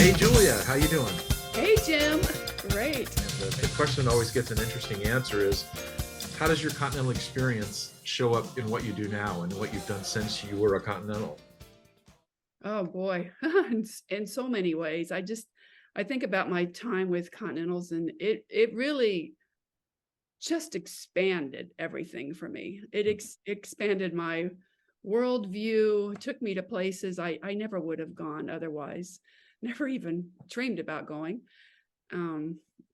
Hey, Julia, how you doing? Hey, Jim. Great. The question that always gets an interesting answer is, how does your Continental experience show up in what you do now and what you've done since you were a Continental? Oh boy, in so many ways. I think about my time with Continentals, and it really just expanded everything for me. It expanded my worldview, took me to places I never would have gone otherwise, never even dreamed about going.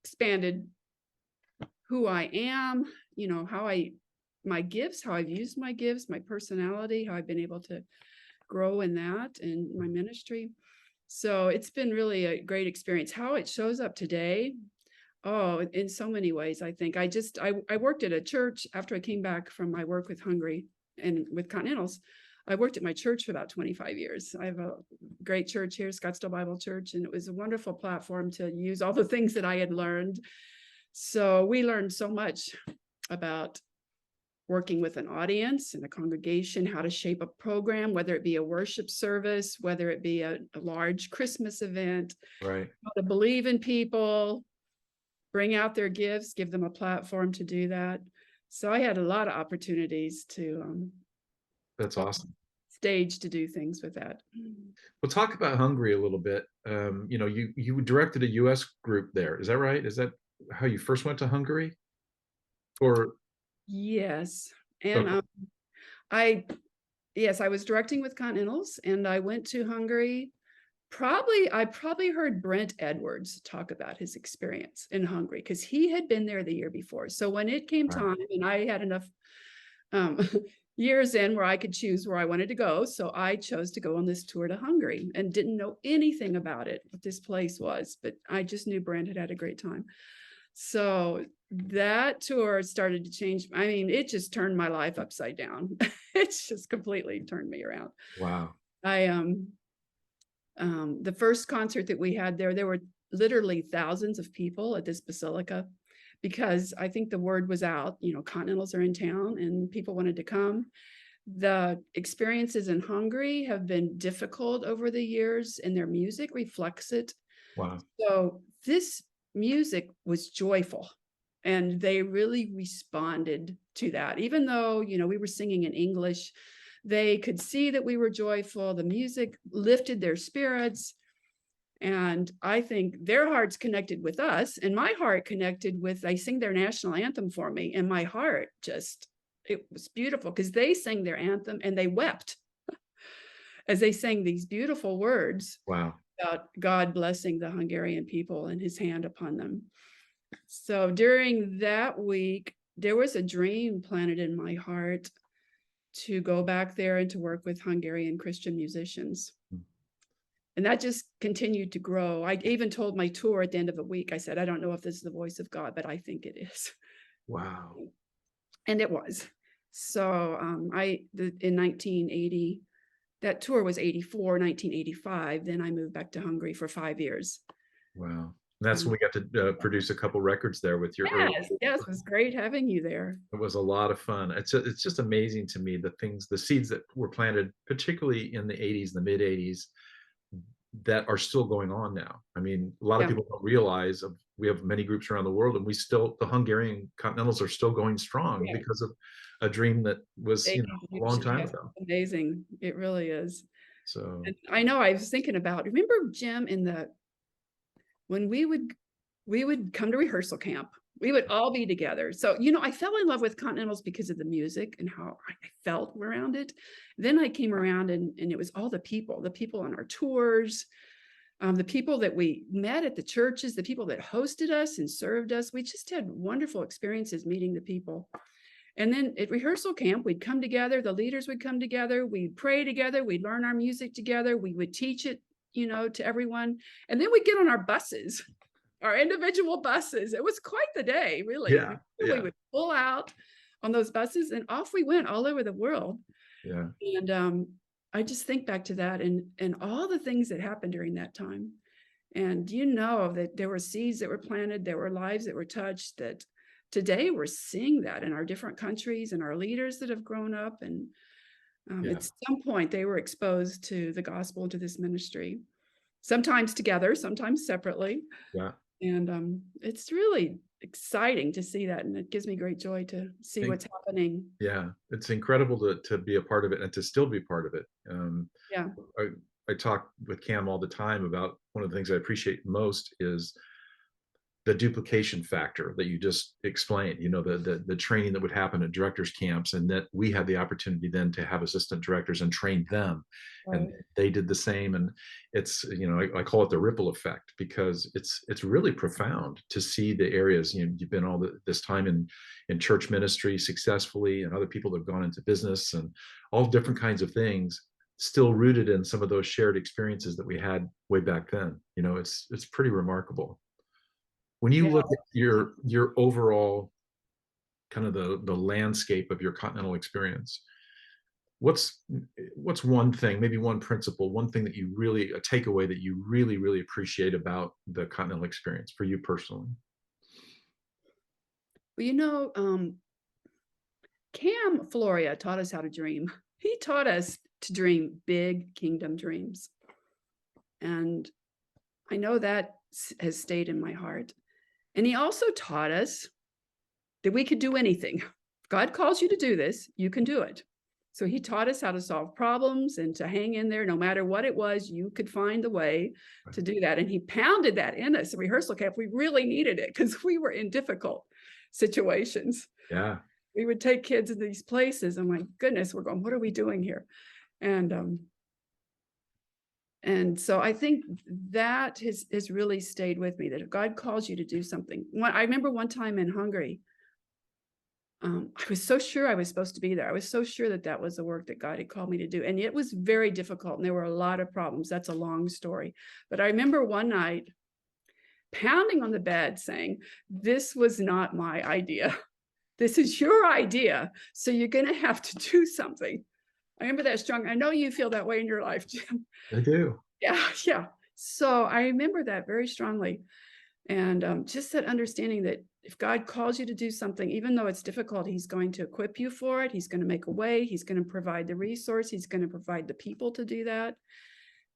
Expanded who I am, my gifts, how I've used my gifts, my personality, how I've been able to grow in that and my ministry. So it's been really a great experience. How it shows up today, oh, in so many ways, I think. I worked at a church after I came back from my work with Hungary and with Continentals. I worked at my church for about 25 years. I have a great church here, Scottsdale Bible Church, and it was a wonderful platform to use all the things that I had learned. So we learned so much about working with an audience and a congregation, how to shape a program, whether it be a worship service, whether it be a large Christmas event, Right. how to believe in people, bring out their gifts, give them a platform to do that. So I had a lot of opportunities to That's awesome. stage to do things with that. We'll talk about Hungary a little bit. You directed a U.S. group there. Is that right? Is that how you first went to Hungary? Or Yes. And okay. I yes, I was directing with Continentals, and I went to Hungary. I probably heard Brent Edwards talk about his experience in Hungary because he had been there the year before. So when it came Right. time and I had enough um, years in where I could choose where I wanted to go, so I chose to go on this tour to Hungary and didn't know anything about it, what this place was, but I just knew Brent had a great time. So that tour started to change. I mean, it just turned my life upside down. It's just completely turned me around. Wow. I the first concert that we had there were literally thousands of people at this basilica because I think the word was out, Continentals are in town and people wanted to come. The experiences in Hungary have been difficult over the years, and their music reflects it. Wow. So this music was joyful, and they really responded to that. Even though, we were singing in English, they could see that we were joyful. The music lifted their spirits. And I think their hearts connected with us, and my heart connected with, they sing their national anthem for me. And my heart it was beautiful because they sang their anthem and they wept as they sang these beautiful words Wow. about God blessing the Hungarian people and his hand upon them. So during that week, there was a dream planted in my heart to go back there and to work with Hungarian Christian musicians. And that just continued to grow. I even told my tour at the end of a week, I said, I don't know if this is the voice of God, but I think it is. Wow. And it was. So in 1980, that tour was 84, 1985. Then I moved back to Hungary for 5 years. Wow. That's when we got to produce a couple records there with your early. Yes, it was great having you there. It was a lot of fun. It's just amazing to me the seeds that were planted, particularly in the 80s, the mid 80s, that are still going on now. I mean, a lot of Yeah. people don't realize we have many groups around the world, and the Hungarian Continentals are still going strong Yeah. because of a dream that was, a long time Yes, ago. amazing. It really is. So And I know I was thinking about, remember Jim when we would come to rehearsal camp, we would all be together. So, I fell in love with Continentals because of the music and how I felt around it. Then I came around and it was all the people on our tours, the people that we met at the churches, the people that hosted us and served us. We just had wonderful experiences meeting the people. And then at rehearsal camp, we'd come together, the leaders would come together, we'd pray together, we'd learn our music together, we would teach it, to everyone. And then we'd get on our buses, our individual buses. It was quite the day, really. yeah, We would pull out on those buses and off we went all over the world. yeah. And I just think back to that and all the things that happened during that time. And that there were seeds that were planted, there were lives that were touched, that today we're seeing that in our different countries and our leaders that have grown up. And Yeah. at some point they were exposed to the gospel, to this ministry. sometimes together, sometimes separately. Yeah. And it's really exciting to see that. And it gives me great joy to see Think- what's happening. yeah. It's incredible to be a part of it and to still be part of it. Yeah. I, I talk with Cam all the time about one of the things I appreciate most is the duplication factor that you just explained, the training that would happen at directors camps, and that we had the opportunity then to have assistant directors and train them, and Right. they did the same. And it's, I call it the ripple effect, because it's really profound to see the areas, you've been this time in church ministry successfully, and other people that have gone into business and all different kinds of things, still rooted in some of those shared experiences that we had way back then. It's pretty remarkable. When you Yeah. look at your overall kind of the landscape of your continental experience, what's one thing, maybe one principle, one thing that you really, a takeaway that you really, really appreciate about the continental experience for you personally? Well, Cam Floria taught us how to dream. He taught us to dream big kingdom dreams. And I know that has stayed in my heart. And he also taught us that we could do anything. If God calls you to do this, you can do it. So he taught us how to solve problems and to hang in there. No matter what it was, you could find the way to do that. And he pounded that in us at rehearsal camp. We really needed it because we were in difficult situations. Yeah. We would take kids in these places. And my goodness, we're going, what are we doing here? And so I think that has really stayed with me, that if God calls you to do something. I remember one time in Hungary, I was so sure I was supposed to be there. I was so sure that that was the work that God had called me to do. And it was very difficult. And there were a lot of problems. That's a long story. But I remember one night pounding on the bed saying, this was not my idea. This is your idea. So you're going to have to do something. I remember that strong. I know you feel that way in your life, Jim. I do. Yeah, yeah. So I remember that very strongly. And just that understanding that if God calls you to do something, even though it's difficult, he's going to equip you for it. He's going to make a way. He's going to provide the resource. He's going to provide the people to do that.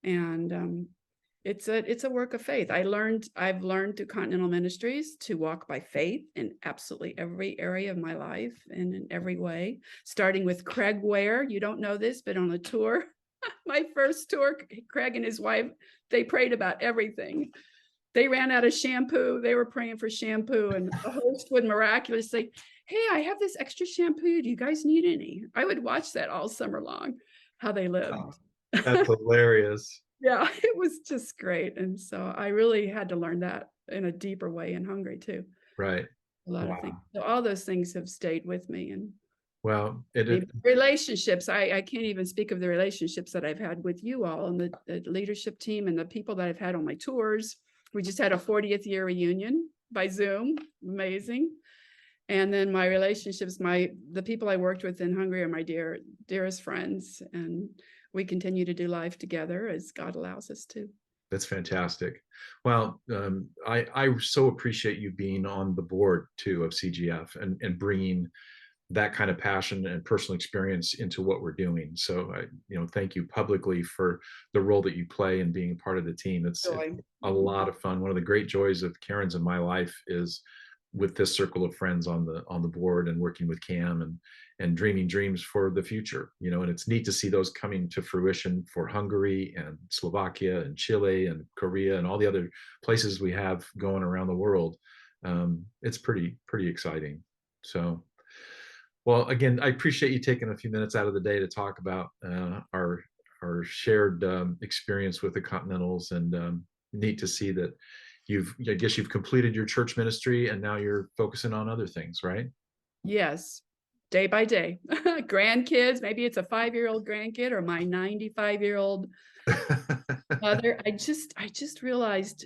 And it's a work of faith. I've learned through Continental Ministries to walk by faith in absolutely every area of my life and in every way, starting with Craig Ware. You don't know this, but on a tour, my first tour, Craig and his wife, they prayed about everything. They ran out of shampoo. They were praying for shampoo, and the host would miraculously, hey, I have this extra shampoo. Do you guys need any? I would watch that all summer long, how they lived. Oh, that's hilarious. Yeah, it was just great. And so I really had to learn that in a deeper way in Hungary too. Right. A lot of things. Wow. So all those things have stayed with me. And Well, relationships, I can't even speak of the relationships that I've had with you all and the leadership team and the people that I've had on my tours. We just had a 40th year reunion by Zoom. Amazing. And then my relationships, the people I worked with in Hungary are my dearest friends. And we continue to do life together as God allows us to. That's fantastic. Well, I so appreciate you being on the board too of CGF and bringing that kind of passion and personal experience into what we're doing. So thank you publicly for the role that you play in being part of the team. It's a lot of fun. One of the great joys of Karen's in my life is with this circle of friends on the board and working with Cam and dreaming dreams for the future, and it's neat to see those coming to fruition for Hungary and Slovakia and Chile and Korea and all the other places we have going around the world. It's pretty exciting. So, well, again, I appreciate you taking a few minutes out of the day to talk about our shared experience with the Continentals, and neat to see that I guess you've completed your church ministry and now you're focusing on other things, right? Yes, day by day. Grandkids, maybe it's a 5-year-old grandkid or my 95-year-old mother. I just realized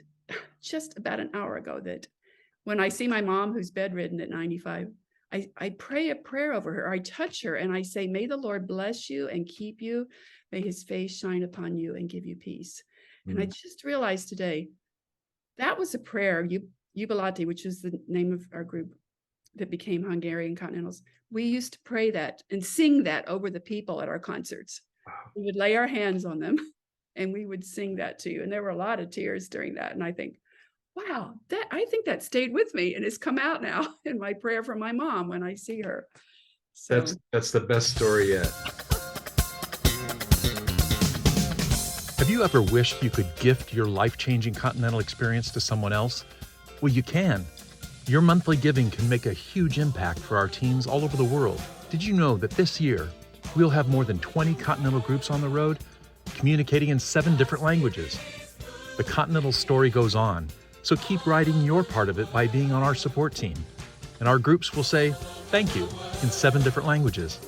just about an hour ago that when I see my mom who's bedridden at 95, I pray a prayer over her. I touch her and I say, may the Lord bless you and keep you. May his face shine upon you and give you peace. And I just realized today, that was a prayer, Jubilati, which is the name of our group that became Hungarian Continentals. We used to pray that and sing that over the people at our concerts. Wow. We would lay our hands on them And we would sing that to you. And there were a lot of tears during that. And I think, wow, I think that stayed with me and it's come out now in my prayer for my mom when I see her. So That's the best story yet. Have you ever wished you could gift your life-changing Continental experience to someone else? Well, you can. Your monthly giving can make a huge impact for our teams all over the world. Did you know that this year, we'll have more than 20 Continental groups on the road, communicating in 7 different languages? The Continental story goes on, so keep writing your part of it by being on our support team. And our groups will say, thank you, in 7 different languages.